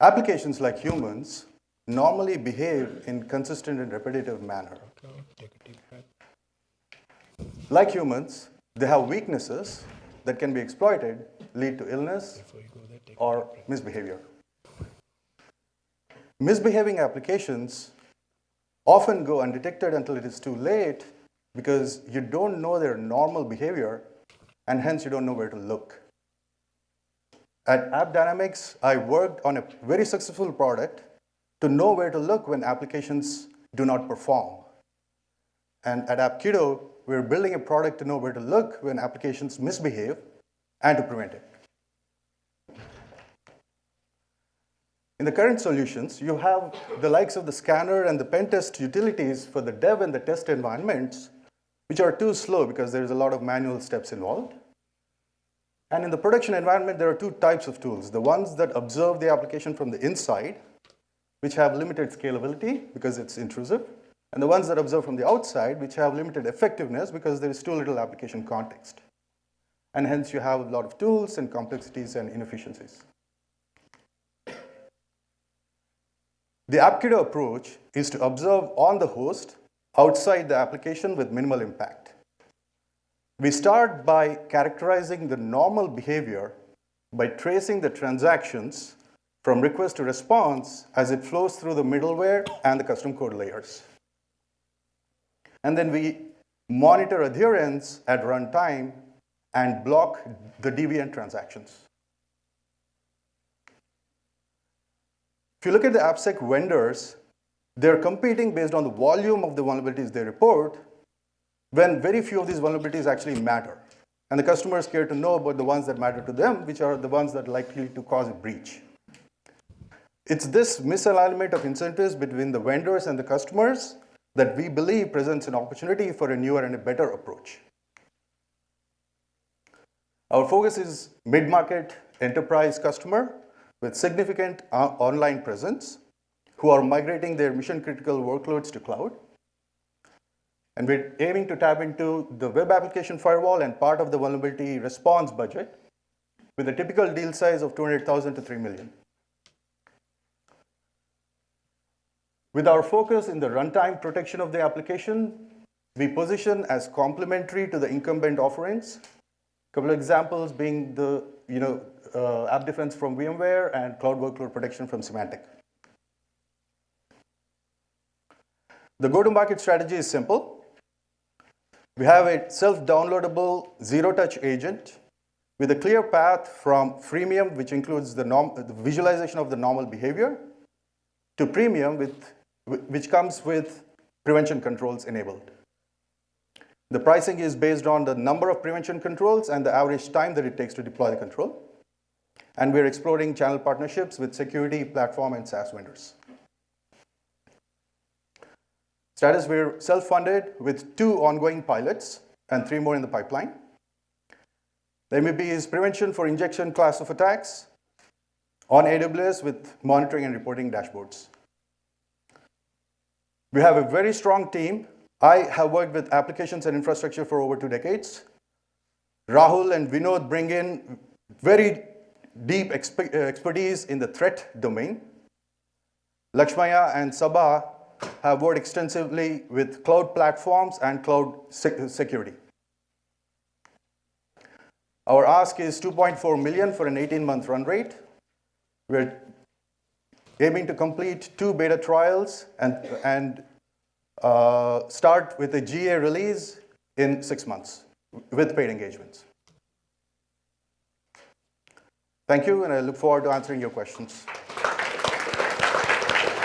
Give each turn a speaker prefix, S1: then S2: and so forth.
S1: Applications like humans normally behave in consistent and repetitive manner.
S2: Take a deep breath.
S1: Like humans, they have weaknesses that can be exploited, lead to illness or misbehavior. Misbehaving applications often go undetected until it is too late because you don't know their normal behavior and hence you don't know where to look. At AppDynamics, I worked on a very successful product to know where to look when applications do not perform. And at Appkido, we're building a product to know where to look when applications misbehave and to prevent it. In the current solutions, you have the likes of the scanner and the pen test utilities for the dev and the test environments, which are too slow because there's a lot of manual steps involved. And in the production environment, there are two types of tools. The ones that observe the application from the inside, which have limited scalability because it's intrusive, and the ones that observe from the outside, which have limited effectiveness because there is too little application context. And hence, you have a lot of tools and complexities and inefficiencies. The Appkido approach is to observe on the host outside the application with minimal impact. We start by characterizing the normal behavior by tracing the transactions from request to response as it flows through the middleware and the custom code layers. And then we monitor adherence at runtime and block the deviant transactions. If you look at the AppSec vendors, they're competing based on the volume of the vulnerabilities they report, when very few of these vulnerabilities actually matter. And the customers care to know about the ones that matter to them, which are the ones that are likely to cause a breach. It's this misalignment of incentives between the vendors and the customers that we believe presents an opportunity for a newer and a better approach. Our focus is mid-market enterprise customer with significant online presence who are migrating their mission-critical workloads to cloud. And we're aiming to tap into the web application firewall and part of the vulnerability response budget with a typical deal size of $200,000 to $3 million. With our focus in the runtime protection of the application, we position as complementary to the incumbent offerings. A couple of examples being the App Defense from VMware and Cloud Workload Protection from Symantec. The go-to-market strategy is simple. We have a self-downloadable zero-touch agent with a clear path from freemium, which includes the visualization of the normal behavior, to premium, which comes with prevention controls enabled. The pricing is based on the number of prevention controls and the average time that it takes to deploy the control. And we're exploring channel partnerships with security, platform, and SaaS vendors. Status, we're self-funded with 2 ongoing pilots and 3 more in the pipeline. The MVP is prevention for injection class of attacks on AWS with monitoring and reporting dashboards. We have a very strong team. I have worked with applications and infrastructure for over 2 decades. Rahul and Vinod bring in very deep expertise in the threat domain. Lakshmaya and Sabha have worked extensively with cloud platforms and cloud security. Our ask is $2.4 million for an 18-month run rate. We're aiming to complete 2 beta trials and start with a GA release in 6 months with paid engagements. Thank you, and I look forward to answering your questions.